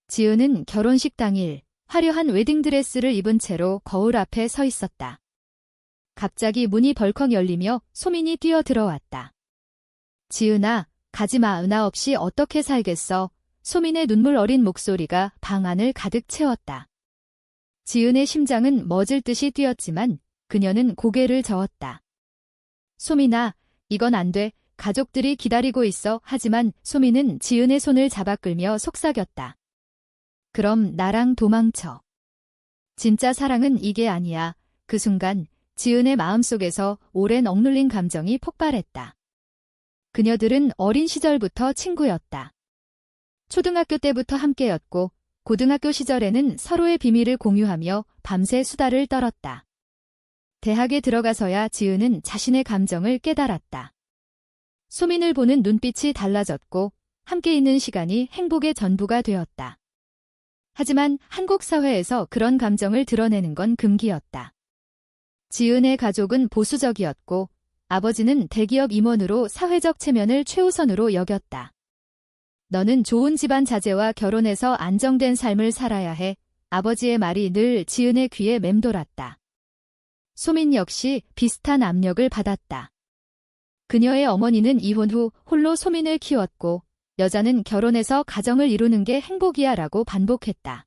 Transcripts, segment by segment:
지은은 결혼식 당일 화려한 웨딩드레스를 입은 채로 거울 앞에 서 있었다. 갑자기 문이 벌컥 열리며 소민이 뛰어들어왔다. 지은아, 가지마. 나 없이 어떻게 살겠어. 소민의 눈물 어린 목소리가 방 안을 가득 채웠다. 지은의 심장은 멎을 듯이 뛰었지만 그녀는 고개를 저었다. 소민아, 이건 안 돼. 가족들이 기다리고 있어. 하지만 소민은 지은의 손을 잡아 끌며 속삭였다. 그럼 나랑 도망쳐. 진짜 사랑은 이게 아니야. 그 순간 지은의 마음속에서 오랜 억눌린 감정이 폭발했다. 그녀들은 어린 시절부터 친구였다. 초등학교 때부터 함께였고 고등학교 시절에는 서로의 비밀을 공유하며 밤새 수다를 떨었다. 대학에 들어가서야 지은은 자신의 감정을 깨달았다. 소민을 보는 눈빛이 달라졌고 함께 있는 시간이 행복의 전부가 되었다. 하지만 한국 사회에서 그런 감정을 드러내는 건 금기였다. 지은의 가족은 보수적이었고 아버지는 대기업 임원으로 사회적 체면을 최우선으로 여겼다. 너는 좋은 집안 자제와 결혼해서 안정된 삶을 살아야 해. 아버지의 말이 늘 지은의 귀에 맴돌았다. 소민 역시 비슷한 압력을 받았다. 그녀의 어머니는 이혼 후 홀로 소민을 키웠고 여자는 결혼해서 가정을 이루는 게 행복이야 라고 반복했다.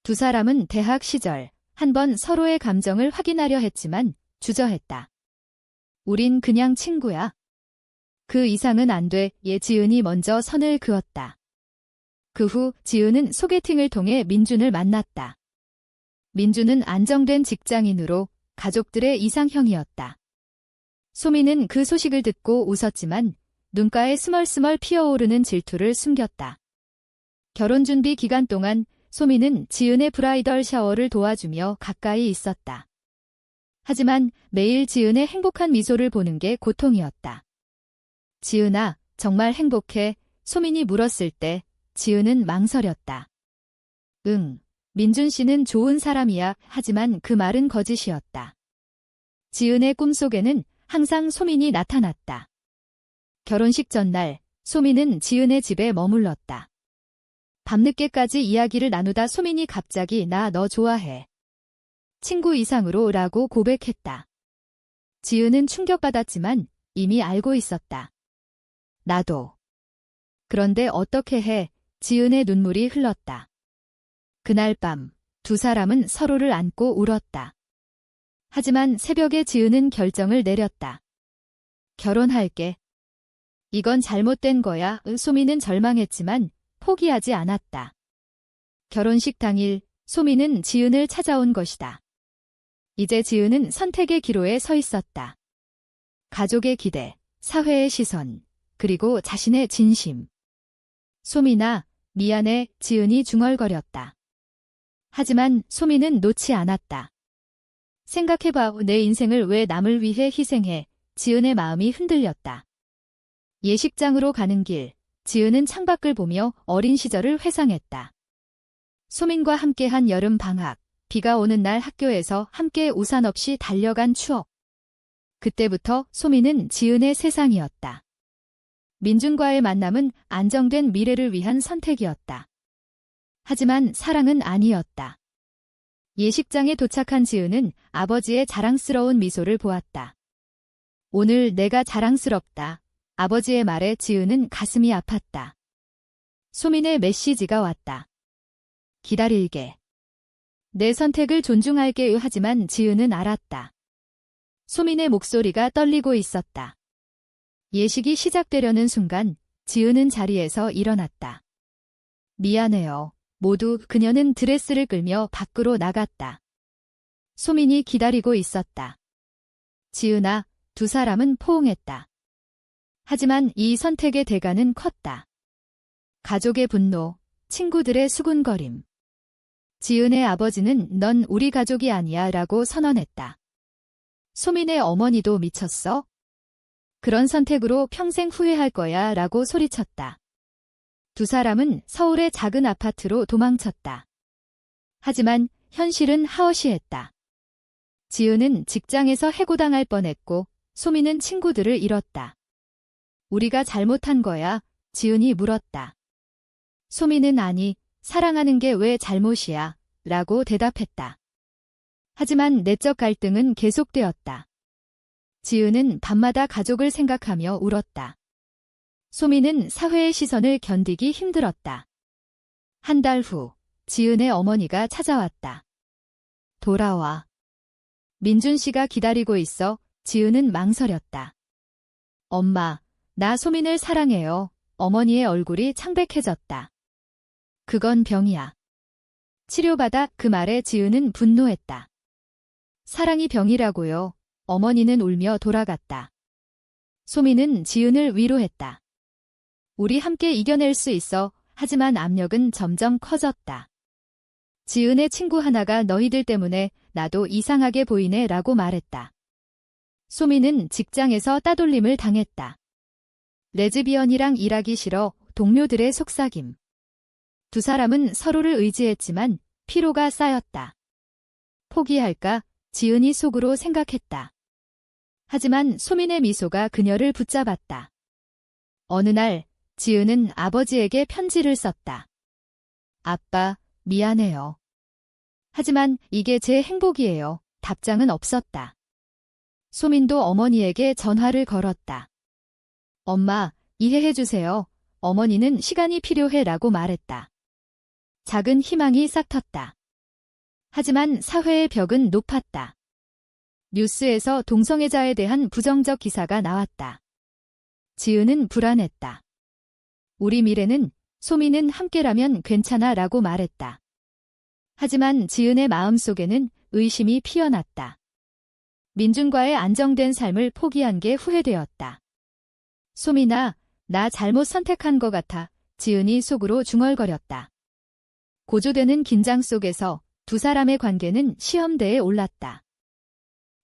두 사람은 대학 시절 한 번 서로의 감정을 확인하려 했지만 주저했다. 우린 그냥 친구야. 그 이상은 안 돼. 지은이 먼저 선을 그었다. 그 후 지은은 소개팅을 통해 민준을 만났다. 민준은 안정된 직장인으로 가족들의 이상형이었다. 소민은 그 소식을 듣고 웃었지만 눈가에 스멀스멀 피어오르는 질투를 숨겼다. 결혼 준비 기간 동안 소민은 지은의 브라이덜 샤워를 도와주며 가까이 있었다. 하지만 매일 지은의 행복한 미소를 보는 게 고통이었다. 지은아, 정말 행복해? 소민이 물었을 때 지은은 망설였다. 응, 민준 씨는 좋은 사람이야. 하지만 그 말은 거짓이었다. 지은의 꿈속에는 항상 소민이 나타났다. 결혼식 전날, 소민은 지은의 집에 머물렀다. 밤늦게까지 이야기를 나누다 소민이 갑자기 나 너 좋아해. 친구 이상으로 라고 고백했다. 지은은 충격받았지만 이미 알고 있었다. 나도. 그런데 어떻게 해? 지은의 눈물이 흘렀다. 그날 밤 두 사람은 서로를 안고 울었다. 하지만 새벽에 지은은 결정을 내렸다. 결혼할게. 이건 잘못된 거야. 소민은 절망했지만 포기하지 않았다. 결혼식 당일 소민은 지은을 찾아온 것이다. 이제 지은은 선택의 기로에 서 있었다. 가족의 기대, 사회의 시선, 그리고 자신의 진심. 소민아, 미안해. 지은이 중얼거렸다. 하지만 소민은 놓지 않았다. 생각해봐. 내 인생을 왜 남을 위해 희생해. 지은의 마음이 흔들렸다. 예식장으로 가는 길, 지은은 창밖을 보며 어린 시절을 회상했다. 소민과 함께한 여름 방학, 비가 오는 날 학교에서 함께 우산 없이 달려간 추억. 그때부터 소민은 지은의 세상이었다. 민준과의 만남은 안정된 미래를 위한 선택이었다. 하지만 사랑은 아니었다. 예식장에 도착한 지은은 아버지의 자랑스러운 미소를 보았다. 오늘 내가 자랑스럽다. 아버지의 말에 지은은 가슴이 아팠다. 소민의 메시지가 왔다. 기다릴게. 내 선택을 존중할게. 하지만 지은은 알았다. 소민의 목소리가 떨리고 있었다. 예식이 시작되려는 순간 지은은 자리에서 일어났다. 미안해요. 모두. 그녀는 드레스를 끌며 밖으로 나갔다. 소민이 기다리고 있었다. 지은아, 두 사람은 포옹했다. 하지만 이 선택의 대가는 컸다. 가족의 분노, 친구들의 수군거림. 지은의 아버지는 넌 우리 가족이 아니야 라고 선언했다. 소민의 어머니도 미쳤어? 그런 선택으로 평생 후회할 거야 라고 소리쳤다. 두 사람은 서울의 작은 아파트로 도망쳤다. 하지만 현실은 하어시했다. 지은은 직장에서 해고당할 뻔했고 소민은 친구들을 잃었다. 우리가 잘못한 거야? 지은이 물었다. 소민은 아니, 사랑하는 게 왜 잘못이야? 라고 대답했다. 하지만 내적 갈등은 계속되었다. 지은은 밤마다 가족을 생각하며 울었다. 소민은 사회의 시선을 견디기 힘들었다. 한 달 후, 지은의 어머니가 찾아왔다. 돌아와. 민준 씨가 기다리고 있어. 지은은 망설였다. 엄마, 나 소민을 사랑해요. 어머니의 얼굴이 창백해졌다. 그건 병이야. 치료받아. 그 말에 지은은 분노했다. 사랑이 병이라고요. 어머니는 울며 돌아갔다. 소민은 지은을 위로했다. 우리 함께 이겨낼 수 있어. 하지만 압력은 점점 커졌다. 지은의 친구 하나가 너희들 때문에 나도 이상하게 보이네 라고 말했다. 소민은 직장에서 따돌림을 당했다. 레즈비언이랑 일하기 싫어. 동료들의 속삭임. 두 사람은 서로를 의지했지만 피로가 쌓였다. 포기할까? 지은이 속으로 생각했다. 하지만 소민의 미소가 그녀를 붙잡았다. 어느 날 지은은 아버지에게 편지를 썼다. 아빠, 미안해요. 하지만 이게 제 행복이에요. 답장은 없었다. 소민도 어머니에게 전화를 걸었다. 엄마, 이해해주세요. 어머니는 시간이 필요해 라고 말했다. 작은 희망이 싹텄다. 하지만 사회의 벽은 높았다. 뉴스에서 동성애자에 대한 부정적 기사가 나왔다. 지은은 불안했다. 우리 미래는, 소민은 함께라면 괜찮아 라고 말했다. 하지만 지은의 마음속에는 의심이 피어났다. 민준과의 안정된 삶을 포기한 게 후회되었다. 소민아, 나 잘못 선택한 것 같아. 지은이 속으로 중얼거렸다. 고조되는 긴장 속에서 두 사람의 관계는 시험대에 올랐다.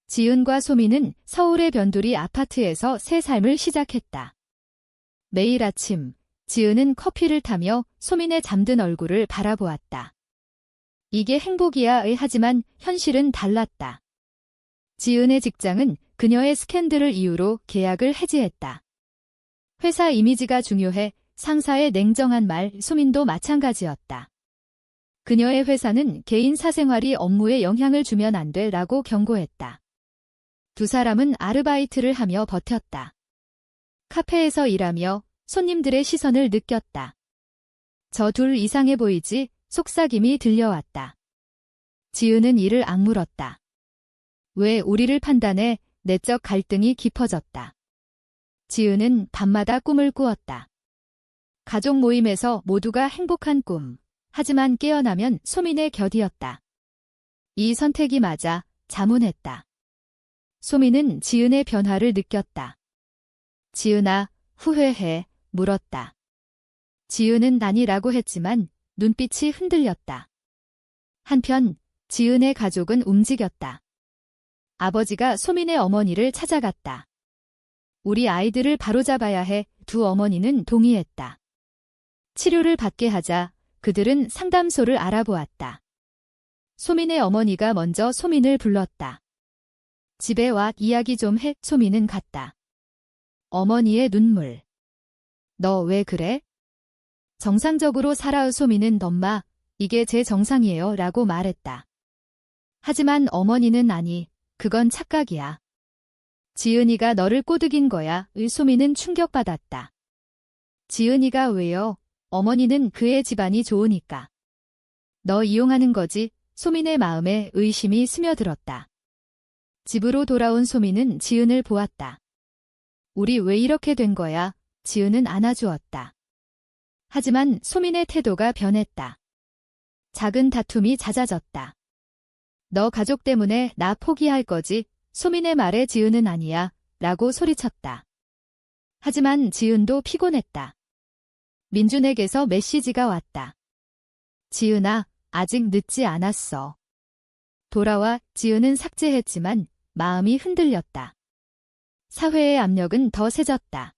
지은과 소민은 서울의 변두리 아파트에서 새 삶을 시작했다. 매일 아침, 지은은 커피를 타며 소민의 잠든 얼굴을 바라보았다. 이게 행복이야. 하지만 현실은 달랐다. 지은의 직장은 그녀의 스캔들을 이유로 계약을 해지했다. 회사 이미지가 중요해. 상사의 냉정한 말. 소민도 마찬가지였다. 그녀의 회사는 개인 사생활이 업무에 영향을 주면 안 돼 라고 경고했다. 두 사람은 아르바이트를 하며 버텼다. 카페에서 일하며 손님들의 시선을 느꼈다. 저 둘 이상해 보이지? 속삭임이 들려왔다. 지은은 이를 악물었다. 왜 우리를 판단해? 내적 갈등이 깊어졌다. 지은은 밤마다 꿈을 꾸었다. 가족 모임에서 모두가 행복한 꿈. 하지만 깨어나면 소민의 곁이었다. 이 선택이 맞아. 자문했다. 소민은 지은의 변화를 느꼈다. 지은아, 후회해. 물었다. 지은은 아니라고 했지만 눈빛이 흔들렸다. 한편 지은의 가족은 움직였다. 아버지가 소민의 어머니를 찾아갔다. 우리 아이들을 바로잡아야 해. 두 어머니는 동의했다. 치료를 받게 하자. 그들은 상담소를 알아보았다. 소민의 어머니가 먼저 소민을 불렀다. 집에 와. 이야기 좀 해. 소민은 갔다. 어머니의 눈물. 너 왜 그래? 정상적으로 살아. 소민은 엄마, 이게 제 정상이에요 라고 말했다. 하지만 어머니는 아니, 그건 착각이야. 지은이가 너를 꼬드긴 거야. 소민은 충격받았다. 지은이가 왜요? 어머니는 그의 집안이 좋으니까. 너 이용하는 거지? 소민의 마음에 의심이 스며들었다. 집으로 돌아온 소민은 지은을 보았다. 우리 왜 이렇게 된 거야? 지은은 안아주었다. 하지만 소민의 태도가 변했다. 작은 다툼이 잦아졌다. 너 가족 때문에 나 포기할 거지? 소민의 말에 지은은 아니야 라고 소리쳤다. 하지만 지은도 피곤했다. 민준에게서 메시지가 왔다. 지은아, 아직 늦지 않았어. 돌아와. 지은은 삭제했지만 마음이 흔들렸다. 사회의 압력은 더 세졌다.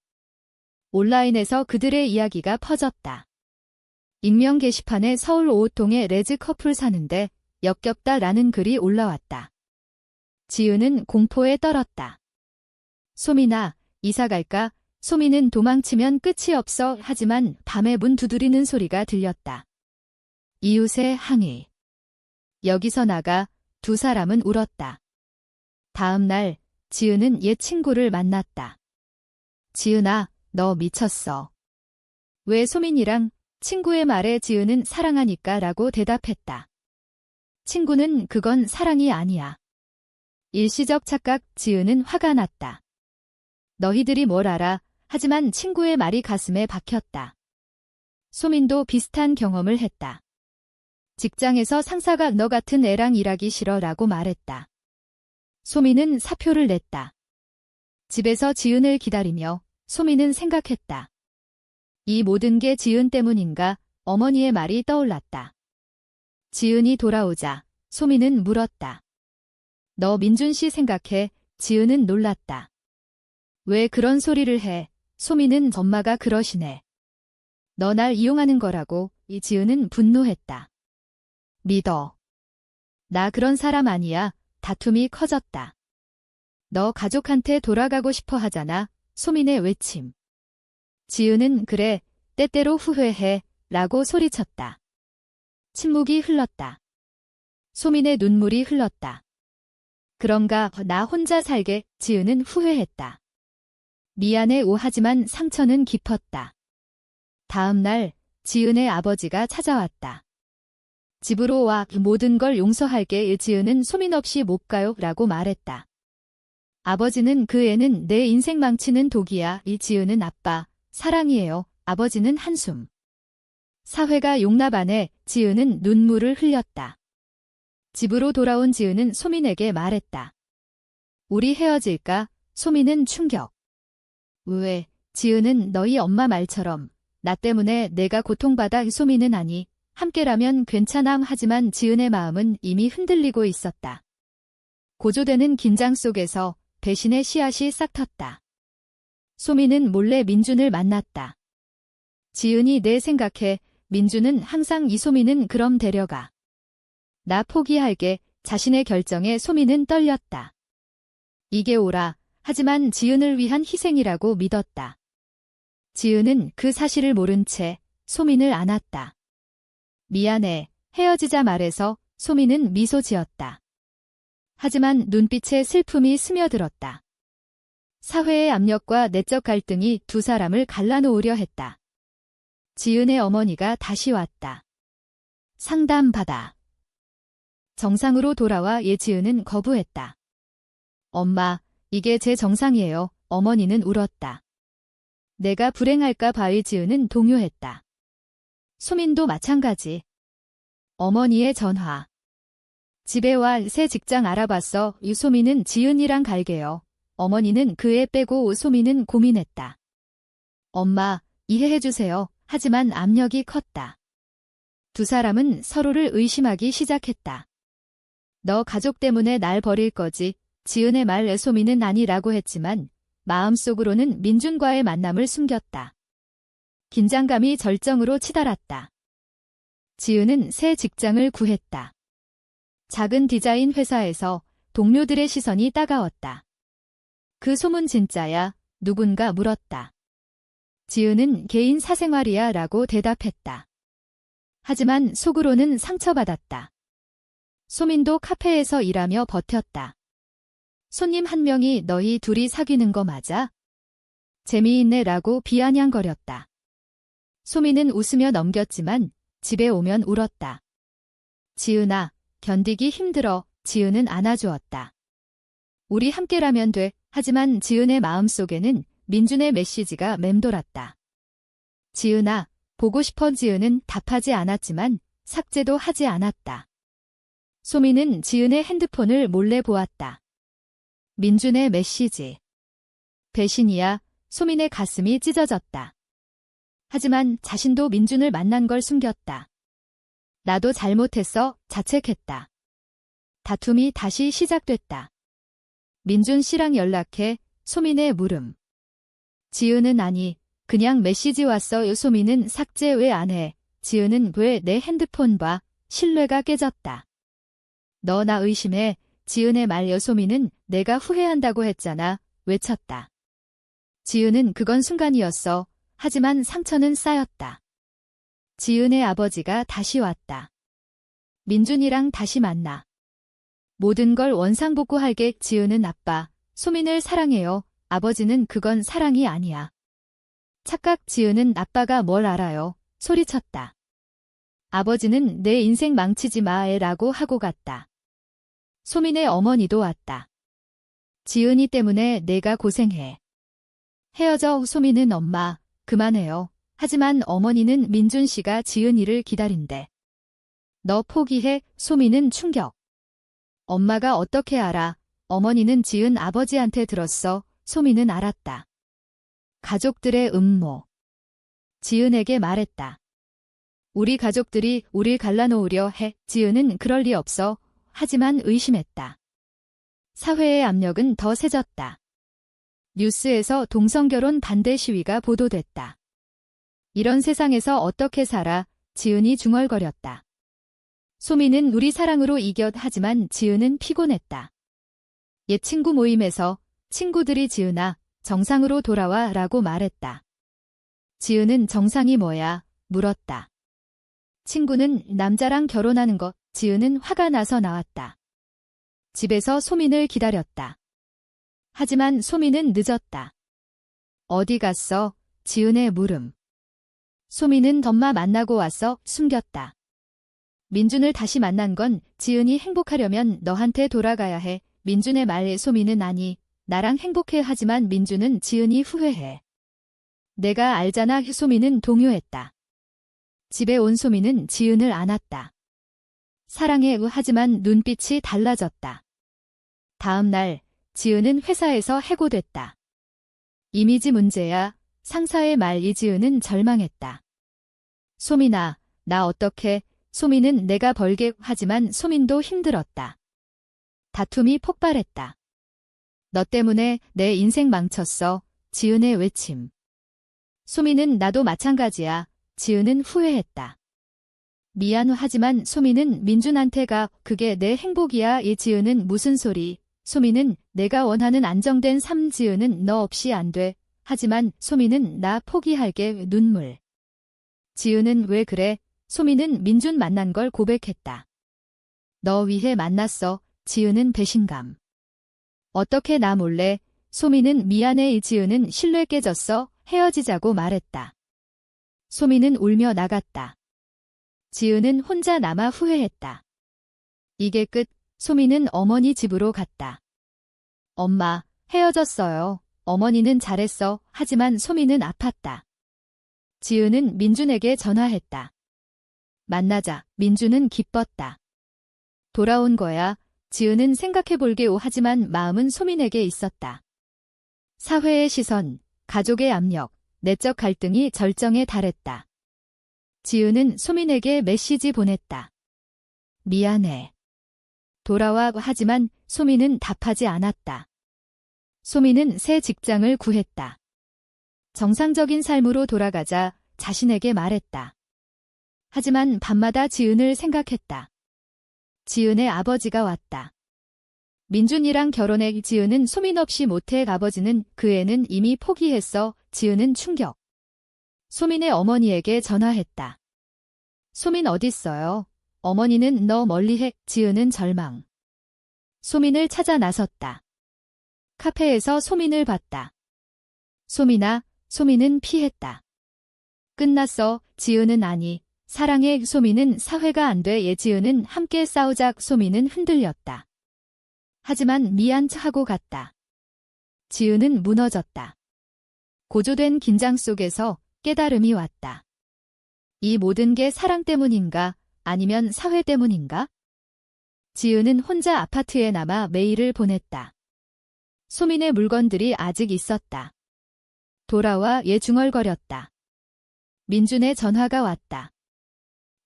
온라인에서 그들의 이야기가 퍼졌다. 익명 게시판에 서울 오호통에 레즈 커플 사는데 역겹다 라는 글이 올라왔다. 지은은 공포에 떨었다. 소민아, 이사 갈까? 소민은 도망치면 끝이 없어. 하지만 밤에 문 두드리는 소리가 들렸다. 이웃의 항의. 여기서 나가 두 사람은 울었다. 다음 날 지은은 옛 친구를 만났다. 지은아, 너 미쳤어. 왜 소민이랑? 친구의 말에 지은은 사랑하니까 라고 대답했다. 친구는 그건 사랑이 아니야. 일시적 착각. 지은은 화가 났다. 너희들이 뭘 알아? 하지만 친구의 말이 가슴에 박혔다. 소민도 비슷한 경험을 했다. 직장에서 상사가 너 같은 애랑 일하기 싫어 라고 말했다. 소민은 사표를 냈다. 집에서 지은을 기다리며 소민은 생각했다. 이 모든 게 지은 때문인가? 어머니의 말이 떠올랐다. 지은이 돌아오자 소민은 물었다. 너 민준 씨 생각해? 지은은 놀랐다. 왜 그런 소리를 해? 소민은 엄마가 그러시네. 너 날 이용하는 거라고. 이 지은은 분노했다. 믿어. 나 그런 사람 아니야. 다툼이 커졌다. 너 가족한테 돌아가고 싶어 하잖아. 소민의 외침. 지은은 그래, 때때로 후회해 라고 소리쳤다. 침묵이 흘렀다. 소민의 눈물이 흘렀다. 그런가 나 혼자 살게. 지은은 후회했다. 미안해 하지만 상처는 깊었다. 다음 날 지은의 아버지가 찾아왔다. 집으로 와. 모든 걸 용서할게. 지은은 소민 없이 못 가요 라고 말했다. 아버지는 그 애는 내 인생 망치는 독이야. 이 지은은 아빠, 사랑이에요. 아버지는 한숨. 사회가 용납 안 해. 지은은 눈물을 흘렸다. 집으로 돌아온 지은은 소민에게 말했다. 우리 헤어질까? 소민은 충격. 왜? 지은은 너희 엄마 말처럼 나 때문에 내가 고통받아. 소민은 아니. 함께라면 괜찮아. 하지만 지은의 마음은 이미 흔들리고 있었다. 고조되는 긴장 속에서 배신의 씨앗이 싹 텄다. 소민은 몰래 민준을 만났다. 지은이 내 생각해. 민준은 항상 이소민은 그럼 데려가. 나 포기할게. 자신의 결정에 소민은 떨렸다. 이게 옳아. 하지만 지은을 위한 희생이라고 믿었다. 지은은 그 사실을 모른 채 소민을 안았다. 미안해. 헤어지자 말해서 소민은 미소 지었다. 하지만 눈빛에 슬픔이 스며들었다. 사회의 압력과 내적 갈등이 두 사람을 갈라놓으려 했다. 지은의 어머니가 다시 왔다. 상담받아. 정상으로 돌아와 지은은 거부했다. 엄마, 이게 제 정상이에요. 어머니는 울었다. 내가 불행할까 봐. 지은은 동요했다. 소민도 마찬가지. 어머니의 전화. 집에 와. 새 직장 알아봤어. 소민은 지은이랑 갈게요. 어머니는 그 애 빼고. 소민은 고민했다. 엄마, 이해해주세요. 하지만 압력이 컸다. 두 사람은 서로를 의심하기 시작했다. 너 가족 때문에 날 버릴 거지. 지은의 말. 소민은 아니라고 했지만 마음속으로는 민준과의 만남을 숨겼다. 긴장감이 절정으로 치달았다. 지은은 새 직장을 구했다. 작은 디자인 회사에서 동료들의 시선이 따가웠다. 그 소문 진짜야? 누군가 물었다. 지은은 개인 사생활이야 라고 대답했다. 하지만 속으로는 상처받았다. 소민도 카페에서 일하며 버텼다. 손님 한 명이 너희 둘이 사귀는 거 맞아? 재미있네 라고 비아냥거렸다. 소민은 웃으며 넘겼지만 집에 오면 울었다. 지은아, 견디기 힘들어. 지은은 안아주었다. 우리 함께라면 돼. 하지만 지은의 마음속에는 민준의 메시지가 맴돌았다. 지은아, 보고 싶어. 지은은 답하지 않았지만 삭제도 하지 않았다. 소민은 지은의 핸드폰을 몰래 보았다. 민준의 메시지. 배신이야. 소민의 가슴이 찢어졌다. 하지만 자신도 민준을 만난 걸 숨겼다. 나도 잘못했어. 자책했다. 다툼이 다시 시작됐다. 민준 씨랑 연락해. 소민의 물음. 지은은 아니. 그냥 메시지 왔어. 소민은 삭제 왜 안 해? 지은은 왜 내 핸드폰 봐? 신뢰가 깨졌다. 너 나 의심해. 지은의 말. 소민은 내가 후회한다고 했잖아. 외쳤다. 지은은 그건 순간이었어. 하지만 상처는 쌓였다. 지은의 아버지가 다시 왔다. 민준이랑 다시 만나. 모든 걸 원상복구할게. 지은은 아빠, 소민을 사랑해요. 아버지는 그건 사랑이 아니야. 착각. 지은은 아빠가 뭘 알아요. 소리쳤다. 아버지는 내 인생 망치지 마라고 하고 갔다. 소민의 어머니도 왔다. 지은이 때문에 내가 고생해. 헤어져. 소민은 엄마, 그만해요. 하지만 어머니는 민준 씨가 지은이를 기다린대. 너 포기해. 소민은 충격. 엄마가 어떻게 알아? 어머니는 지은 아버지한테 들었어. 소민은 알았다. 가족들의 음모. 지은에게 말했다. 우리 가족들이 우릴 갈라놓으려 해. 지은은 그럴 리 없어. 하지만 의심했다. 사회의 압력은 더 세졌다. 뉴스에서 동성결혼 반대 시위가 보도됐다. 이런 세상에서 어떻게 살아? 지은이 중얼거렸다. 소민은 우리 사랑으로 이겨. 하지만 지은은 피곤했다. 옛 친구 모임에서 친구들이 지은아, 정상으로 돌아와 라고 말했다. 지은은 정상이 뭐야? 물었다. 친구는 남자랑 결혼하는 것. 지은은 화가 나서 나왔다. 집에서 소민을 기다렸다. 하지만 소민은 늦었다. 어디 갔어? 지은의 물음. 소민은 덤마 만나고 왔어. 숨겼다. 민준을 다시 만난 건 지은이 행복하려면 너한테 돌아가야 해. 민준의 말에 소민은 아니, 나랑 행복해. 하지만 민준은 지은이 후회해. 내가 알잖아. 소민은 동요했다. 집에 온 소민은 지은을 안았다. 사랑해. 하지만 눈빛이 달라졌다. 다음 날 지은은 회사에서 해고됐다. 이미지 문제야. 상사의 말이. 지은은 절망했다. 소민아, 나 어떡해? 소민은 내가 벌게. 하지만 소민도 힘들었다. 다툼이 폭발했다. 너 때문에 내 인생 망쳤어. 지은의 외침. 소민은 나도 마찬가지야. 지은은 후회했다. 미안. 하지만 소민은 민준한테 가. 그게 내 행복이야. 이 지은은 무슨 소리? 소민은 내가 원하는 안정된 삶. 지은은 너 없이 안 돼. 하지만 소민은 나 포기할게. 눈물. 지은은 왜 그래? 소민은 민준 만난 걸 고백했다. 너 위해 만났어. 지은은 배신감. 어떻게 나 몰래? 소민은 미안해. 지은은 신뢰 깨졌어. 헤어지자고 말했다. 소민은 울며 나갔다. 지은은 혼자 남아 후회했다. 이게 끝. 소민은 어머니 집으로 갔다. 엄마, 헤어졌어요. 어머니는 잘했어. 하지만 소민은 아팠다. 지은은 민준에게 전화했다. 만나자. 민준은 기뻤다. 돌아온 거야. 지은은 생각해볼게. 하지만 마음은 소민에게 있었다. 사회의 시선, 가족의 압력, 내적 갈등이 절정에 달했다. 지은은 소민에게 메시지 보냈다. 미안해. 돌아와. 하지만 소민은 답하지 않았다. 소민은 새 직장을 구했다. 정상적인 삶으로 돌아가자 자신에게 말했다. 하지만 밤마다 지은을 생각했다. 지은의 아버지가 왔다. 민준이랑 결혼해. 지은은 소민 없이 못해. 아버지는 그 애는 이미 포기했어. 지은은 충격. 소민의 어머니에게 전화했다. 소민 어딨어요? 어머니는 너 멀리해. 지은은 절망. 소민을 찾아 나섰다. 카페에서 소민을 봤다. 소민아. 소민은 피했다. 끝났어. 지은은 아니. 사랑해. 소민은 사회가 안 돼. 지은은 함께 싸우자. 소민은 흔들렸다. 하지만 미안 하고 갔다. 지은은 무너졌다. 고조된 긴장 속에서 깨달음이 왔다. 이 모든 게 사랑 때문인가? 아니면 사회 때문인가? 지은은 혼자 아파트에 남아 메일을 보냈다. 소민의 물건들이 아직 있었다. 돌아와. 중얼거렸다. 민준의 전화가 왔다.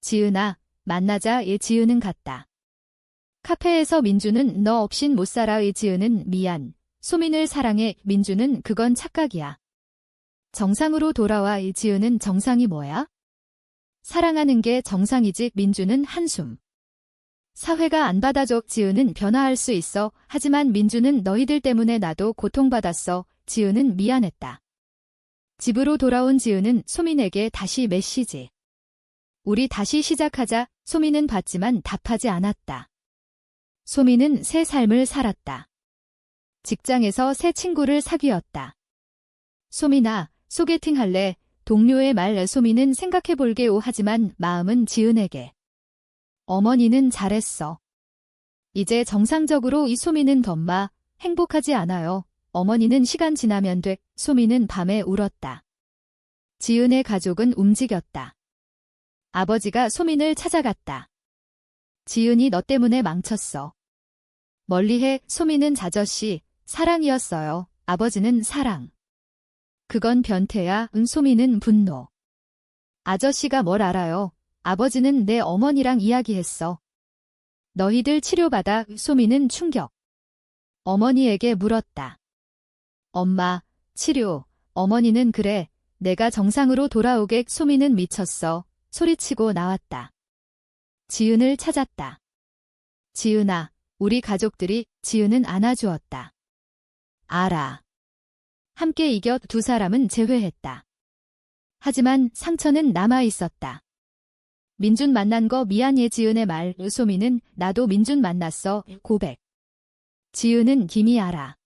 지은아, 만나자. 지은은 갔다. 카페에서 민준은 너 없인 못 살아. 지은은 미안. 소민을 사랑해. 민준은 그건 착각이야. 정상으로 돌아와. 지은은 정상이 뭐야? 사랑하는 게 정상이지. 민준은 한숨. 사회가 안 받아줘. 지은은 변화할 수 있어. 하지만 민준은 너희들 때문에 나도 고통받았어. 지은은 미안했다. 집으로 돌아온 지은은 소민에게 다시 메시지. 우리 다시 시작하자. 소민은 받지만 답하지 않았다. 소민은 새 삶을 살았다. 직장에서 새 친구를 사귀었다. 소민아, 소개팅 할래? 동료의 말 소민은 생각해볼게요 하지만 마음은 지은에게. 어머니는 잘했어. 이제 정상적으로 이 소민은 덤마, 행복하지 않아요. 어머니는 시간 지나면 돼. 소민은 밤에 울었다. 지은의 가족은 움직였다. 아버지가 소민을 찾아갔다. 지은이 너 때문에 망쳤어. 멀리해. 소민은 자저씨, 사랑이었어요. 아버지는 사랑. 그건 변태야. 소민은 분노. 아저씨가 뭘 알아요. 아버지는 내 어머니랑 이야기했어. 너희들 치료받아. 소민은 충격. 어머니에게 물었다. 엄마, 치료. 어머니는 그래. 내가 정상으로 돌아오게. 소민은 미쳤어. 소리치고 나왔다. 지은을 찾았다. 지은아, 우리 가족들이. 지은은 안아주었다. 알아. 함께 이겨. 두 사람은 재회했다. 하지만 상처는 남아있었다. 민준 만난 거 미안해. 지은의 말. 소민은 나도 민준 만났어. 고백. 지은은 김이 알아.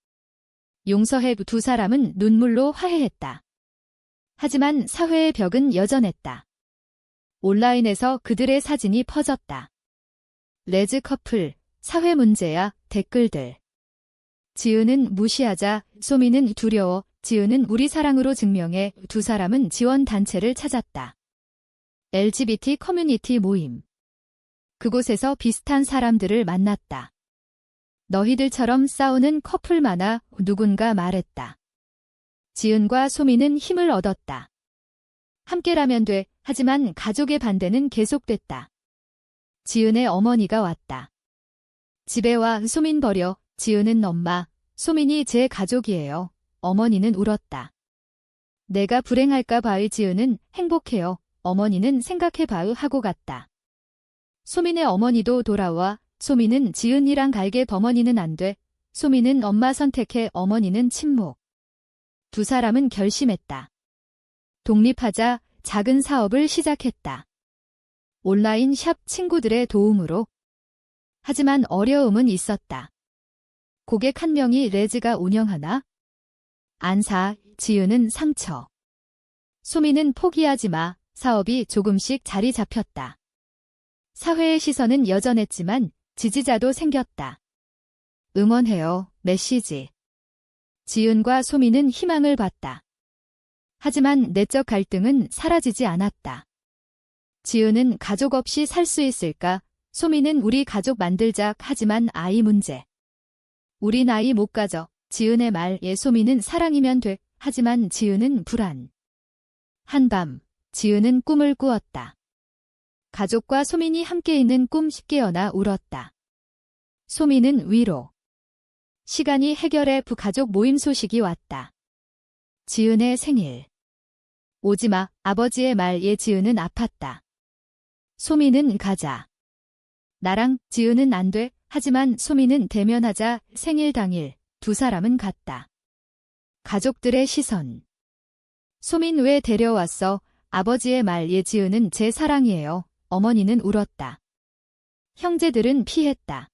용서해. 두 사람은 눈물로 화해했다. 하지만 사회의 벽은 여전했다. 온라인에서 그들의 사진이 퍼졌다. 레즈 커플, 사회 문제야. 댓글들. 지은은 무시하자. 소민은 두려워. 지은은 우리 사랑으로 증명해. 두 사람은 지원 단체를 찾았다. LGBT 커뮤니티 모임. 그곳에서 비슷한 사람들을 만났다. 너희들처럼 싸우는 커플 많아. 누군가 말했다. 지은과 소민은 힘을 얻었다. 함께라면 돼. 하지만 가족의 반대는 계속됐다. 지은의 어머니가 왔다. 집에 와. 소민 버려. 지은은 엄마, 소민이 제 가족이에요. 어머니는 울었다. 내가 불행할까 봐의. 지은은 행복해요. 어머니는 생각해봐의 하고 갔다. 소민의 어머니도 돌아와. 소민은 지은이랑 갈게. 어머니는 안 돼. 소민은 엄마 선택해. 어머니는 침묵. 두 사람은 결심했다. 독립하자. 작은 사업을 시작했다. 온라인 샵 친구들의 도움으로. 하지만 어려움은 있었다. 고객 한 명이 레즈가 운영하나? 안 사. 지은은 상처. 소민은 포기하지 마. 사업이 조금씩 자리 잡혔다. 사회의 시선은 여전했지만 지지자도 생겼다. 응원해요. 메시지. 지은과 소민은 희망을 봤다. 하지만 내적 갈등은 사라지지 않았다. 지은은 가족 없이 살 수 있을까? 소민은 우리 가족 만들자. 하지만 아이 문제. 우린 아이 못 가져. 지은의 말에 소민은 사랑이면 돼. 하지만 지은은 불안. 한밤, 지은은 꿈을 꾸었다. 가족과 소민이 함께 있는 꿈. 깨어나 울었다. 소민은 위로. 시간이 해결해. 부가족 모임 소식이 왔다. 지은의 생일. 오지마. 아버지의 말에 지은은 아팠다. 소민은 가자. 나랑. 지은은 안 돼. 하지만 소민은 대면하자. 생일 당일 두 사람은 갔다. 가족들의 시선. 소민 왜 데려왔어? 아버지의 말에 지은은 제 사랑이에요. 어머니는 울었다. 형제들은 피했다.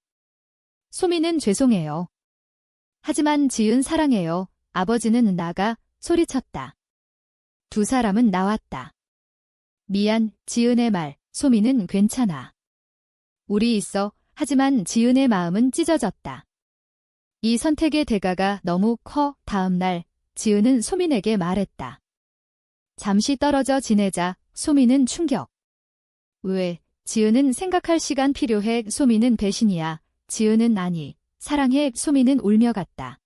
소민은 죄송해요. 하지만 지은 사랑해요. 아버지는 나가. 소리쳤다. 두 사람은 나왔다. 미안. 지은의 말. 소민은 괜찮아. 우리 있어. 하지만 지은의 마음은 찢어졌다. 이 선택의 대가가 너무 커. 다음 날 지은은 소민에게 말했다. 잠시 떨어져 지내자. 소민은 충격. 왜? 지은은 생각할 시간 필요해. 소민은 배신이야. 지은은 아니. 사랑해. 소민은 울며 갔다.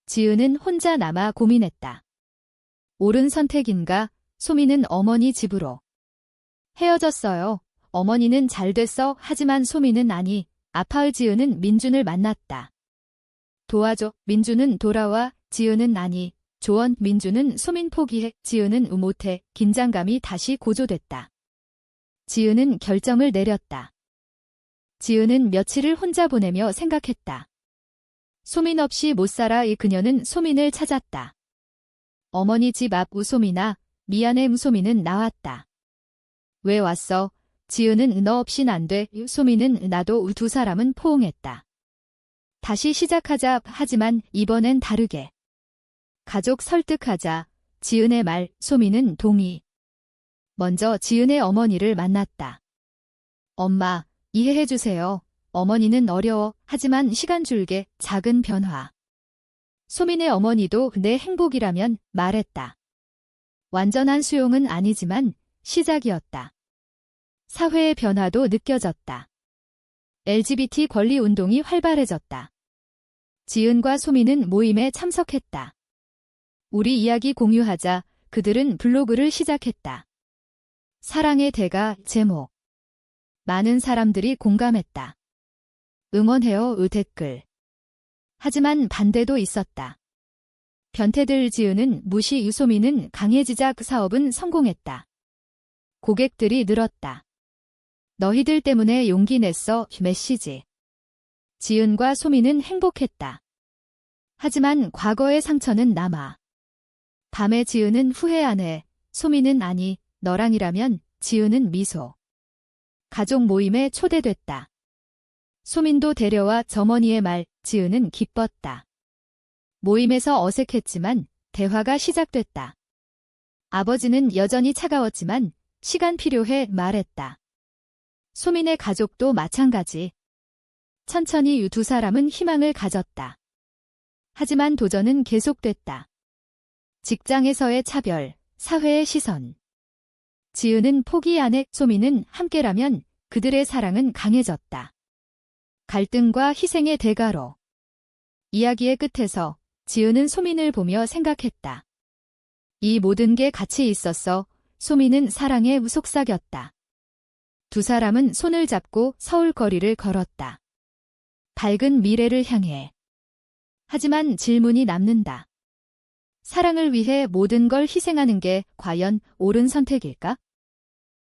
지은은 혼자 남아 고민했다. 옳은 선택인가? 소민은 어머니 집으로. 헤어졌어요. 어머니는 잘 됐어. 하지만 소민은 아니. 아파의. 지은은 민준을 만났다. 도와줘. 민준은 돌아와. 지은은 아니. 조언. 민준은 소민 포기해. 지은은 못해. 긴장감이 다시 고조됐다. 지은은 결정을 내렸다. 지은은 며칠을 혼자 보내며 생각했다. 소민 없이 못 살아. 그녀는 소민을 찾았다. 어머니 집 앞. 소민아, 미안해. 소민은 나왔다. 왜 왔어? 지은은 너 없인 안 돼. 소미는 나도 두 사람은 포옹했다. 다시 시작하자. 하지만 이번엔 다르게. 가족 설득하자. 지은의 말, 소미는 동의. 먼저 지은의 어머니를 만났다. 엄마, 이해해주세요. 어머니는 어려워. 하지만 시간 줄게. 작은 변화. 소민의 어머니도 내 행복이라면 말했다. 완전한 수용은 아니지만 시작이었다. 사회의 변화도 느껴졌다. LGBT 권리 운동이 활발해졌다. 지은과 소민은 모임에 참석했다. 우리 이야기 공유하자. 그들은 블로그를 시작했다. 사랑의 대가 제목. 많은 사람들이 공감했다. 응원해요 댓글. 하지만 반대도 있었다. 변태들 지은은 무시 유소민은 강해지자 사업은 성공했다. 고객들이 늘었다. 너희들 때문에 용기 냈어 메시지. 지은과 소민은 행복했다. 하지만 과거의 상처는 남아. 밤에 지은은 후회 안 해. 소민은 아니. 너랑이라면. 지은은 미소. 가족 모임에 초대됐다. 소민도 데려와 점원이의 말. 지은은 기뻤다. 모임에서 어색했지만 대화가 시작됐다. 아버지는 여전히 차가웠지만 시간 필요해 말했다. 소민의 가족도 마찬가지. 천천히 두 사람은 희망을 가졌다. 하지만 도전은 계속됐다. 직장에서의 차별, 사회의 시선. 지은은 포기 안 해. 소민은 함께라면 그들의 사랑은 강해졌다. 갈등과 희생의 대가로. 이야기의 끝에서 지은은 소민을 보며 생각했다. 이 모든 게 같이 있었어. 소민은 사랑에 속삭였다. 두 사람은 손을 잡고 서울 거리를 걸었다. 밝은 미래를 향해. 하지만 질문이 남는다. 사랑을 위해 모든 걸 희생하는 게 과연 옳은 선택일까?